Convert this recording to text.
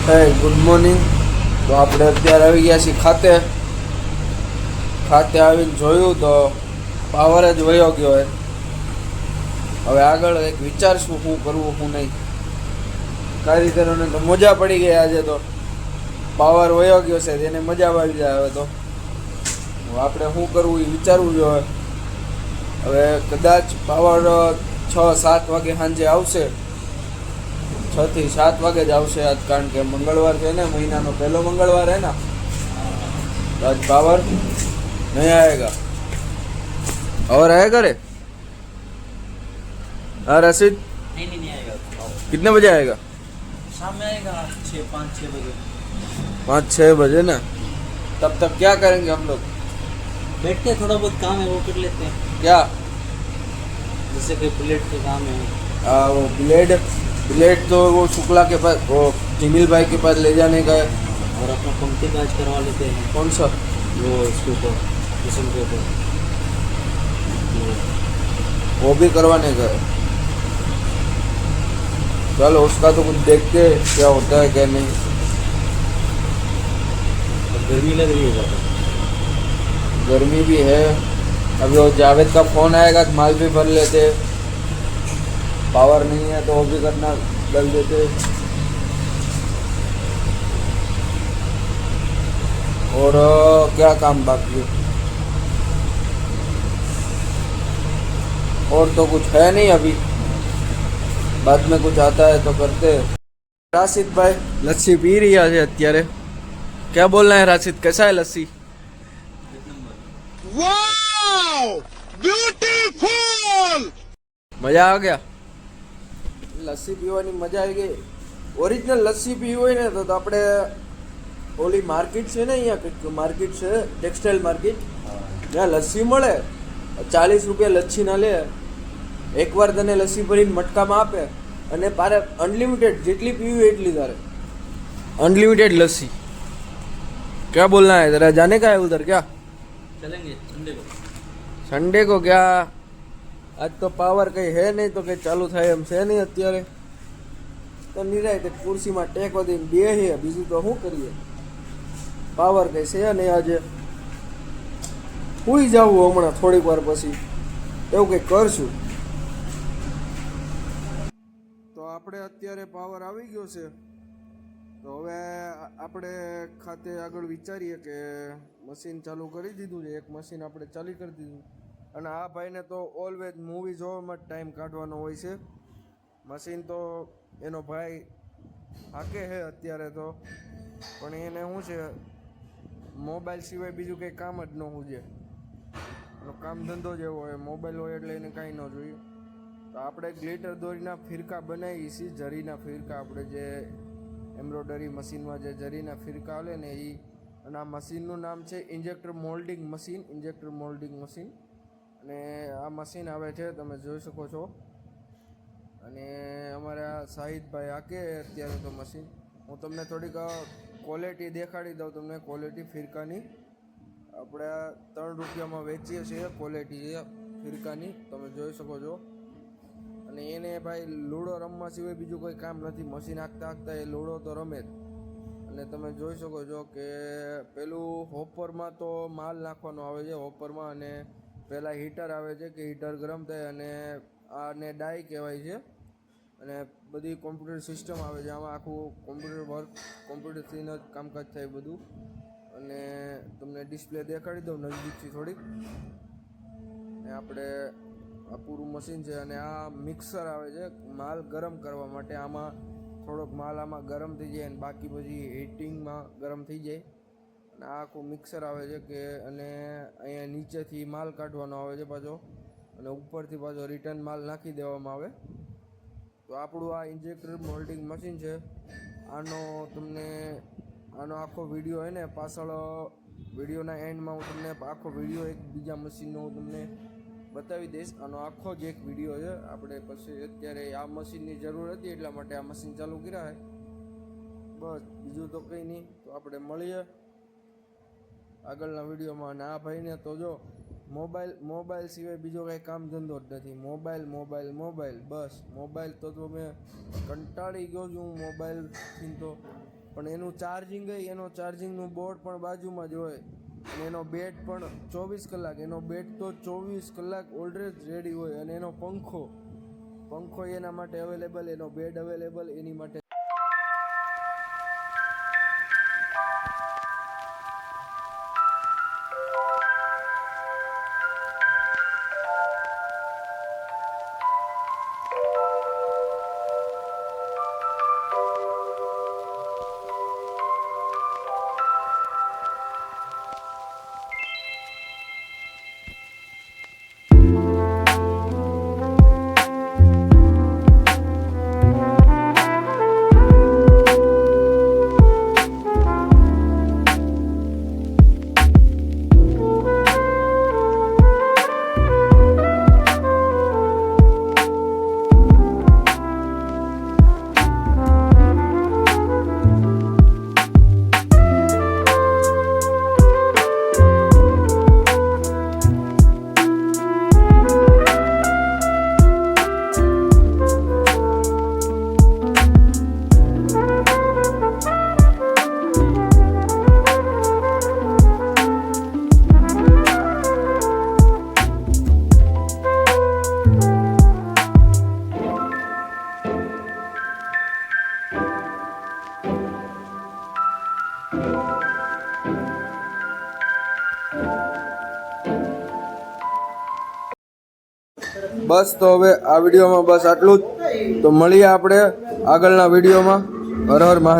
હે good morning. તો આપણે અત્યારે આવી ગયા છીએ ખાતે આવીને જોયું તો પાવર જ વયો ગયો હોય. હવે આગળ એક વિચારશું શું કરવું શું નહીં. કારીગરોને તો મજા પડી ગઈ આજે. તો પાવર વયો ગયો છે તેને મજા આવી જાય. હવે તો આપણે શું કરવું એ વિચારવું જોઈએ. હવે કદાચ પાવર 6-7 વાગે સાંજે આવશે. 6 થી 7 વાગે જ આવશે આજ, કારણ કે મંગળવાર છે ને, મહિનાનો પહેલો મંગળવાર है ना, तो आज पावर नहीं आएगा. और आएगा रे? हाँ रशीद, नहीं आएगा. कितने बजे आएगा? शाम में आएगा 5-6 बजे. 5-6 बजे ना. तब तक क्या करेंगे हम लोग? बैठते हैं, थोड़ा बहुत काम है वो कर लेते हैं. क्या? जैसे कि प्लेट के काम है. वो ब्लेड तो वो शुक्ला के पास, वो जिमिल भाई के पास ले जाने का है. और अपना पंक्ति काज करवा लेते हैं. कौन सा? वो इसके ऊपर, किस्म के ऊपर वो भी करवाने का है. चलो उसका तो कुछ देखते हैं क्या होता है क्या नहीं. गर्मी लग रही है ज़्यादा. गर्मी भी है. अभी वो जावेद का फ़ोन आएगा तो माल भी भर लेते. पावर नहीं है तो वो भी करना डाल देते. और क्या काम बाकी है? और तो कुछ है नहीं अभी. बाद में कुछ आता है तो करते. राशिद भाई लस्सी पी रही है અત્યારે. क्या बोलना है राशिद, कैसा है लस्सी? Wow beautiful. મજા આ ગયા? લસ્સી પીવાની મજા આવી ગઈ. ઓરિજિનલ લસ્સી પીવી હોય ને તો આપણે ઓલી માર્કેટ છે ને, અહીંયા કંઈક માર્કેટ છે, ટેક્સટાઇલ માર્કેટ, ત્યાં લસ્સી મળે. 40 રૂપિયા લસ્સીના લે. એકવાર તને લસ્સી ભરીને મટકામાં આપે અને તારે અનલિમિટેડ જેટલી પીવી એટલી તારે. अनलिमिटेड लस्सी. क्या बोलना है जरा, जाने का है उधर क्या? चलेंगे संडे को क्या? आज तो पावर कहीं है नहीं तो कहीं चालू થાય એમ છે નહીં અત્યારે. તો નિરાયતે ખુરશીમાં ટેકો દઈને બેહીએ, બીજું તો શું કરીએ. પાવર કઈ છે નહીં આજે. સુઈ જવું હમણાં થોડીક વાર પછી, એવું કંઈક કરશું. તો આપણે અત્યારે પાવર આવી ગયો છે. તો હવે આપણે ખાતે આગળ વિચારીએ કે મશીન ચાલુ કરી દીધું છે. એક મશીન આપણે ચાલુ કરી દીધું. અને આ ભાઈને તો ઓલવેઝ મૂવી જોવામાં જ ટાઈમ કાઢવાનો હોય છે. મશીન તો એનો ભાઈ હાકે છે અત્યારે તો, પણ એને શું છે, મોબાઈલ સિવાય બીજું કંઈ કામ જ ન સૂજે. એનો કામ ધંધો જ એવો હોય, મોબાઈલ હોય એટલે એને કાંઈ ન જોઈએ. તો આપણે ગ્લિટર દોરીના ફિરકા બનાવીએ છીએ, જરીના ફિરકા. આપણે જે એમ્બ્રોડરી મશીનમાં જે જરીના ફિરકા આવે ને એ. અને આ મશીનનું નામ છે injector moulding machine. Injector moulding machine. અને આ મશીન આવે છે, તમે જોઈ શકો છો. અને અમારા શાહિદભાઈ હાકે અત્યારે તો મશીન. હું તમને થોડીક ક્વોલિટી દેખાડી દઉં તમને. ક્વોલિટી ફિરકાની આપણે 3 રૂપિયામાં વેચીએ છીએ. ક્વોલિટી છે ફિરકાની, તમે જોઈ શકો છો. અને એને ભાઈ લૂડો રમવા સિવાય બીજું કોઈ કામ નથી. મશીન હાંકતા એ લૂડો તો રમે જ. અને તમે જોઈ શકો છો કે પેલું હોપરમાં તો માલ નાખવાનો આવે છે હોપરમાં. અને પહેલાં હીટર આવે છે કે હીટર ગરમ થાય અને આને ડાય કહેવાય છે. અને બધી કોમ્પ્યુટર સિસ્ટમ આવે છે આમાં. આખું કોમ્પ્યુટર વર્ક, કોમ્પ્યુટરથી જ કામકાજ થાય બધું. અને તમને ડિસ્પ્લે દેખાડી દઉં નજીકથી થોડીક. ને આપણે આ પૂરું મશીન છે. અને આ મિક્સર આવે છે માલ ગરમ કરવા માટે. આમાં થોડોક માલ આમાં ગરમ થઈ જાય અને બાકી પછી હીટિંગમાં ગરમ થઈ જાય. અને આ આખું મિક્સર આવે છે કે, અને અહીંયા નીચેથી માલ કાઢવાનો આવે છે પાછો, અને ઉપરથી પાછો રિટર્ન માલ નાખી દેવામાં આવે. તો આપણું આ ઇન્જેક્ટર મોલ્ડિંગ મશીન છે. આનો આખો વિડીયો હોય ને, પાછળ વિડીયોના એન્ડમાં હું તમને આખો વિડીયો એક બીજા મશીનનો હું તમને બતાવી દઈશ. આનો આખો જ એક વિડીયો છે. આપણે પછી અત્યારે આ મશીનની જરૂર હતી એટલા માટે આ મશીન ચાલુ કર્યા છે. બસ બીજું તો કંઈ નહીં. તો આપણે મળીએ આગળના વિડીયોમાં. અને આ ભાઈને તો જો મોબાઈલ સિવાય બીજો કાંઈ કામ ધંધો જ નથી. મોબાઈલ બસ. મોબાઈલ તો મેં કંટાળી ગયો છું મોબાઈલથી. તો પણ એનું ચાર્જિંગ એનો ચાર્જિંગનું બોર્ડ પણ બાજુમાં જ હોય અને એનો બેટ પણ 24 કલાક, એનો બેટ તો 24 કલાક ઓલરેડી રેડી હોય અને એનો પંખો એના માટે અવેલેબલ, એનો બેડ અવેલેબલ એની માટે. બસ તો હવે આ વિડીયોમાં બસ આટલું જ. તો મળીએ આપણે આગળના વિડીયોમાં. હર હર મહાદેવ.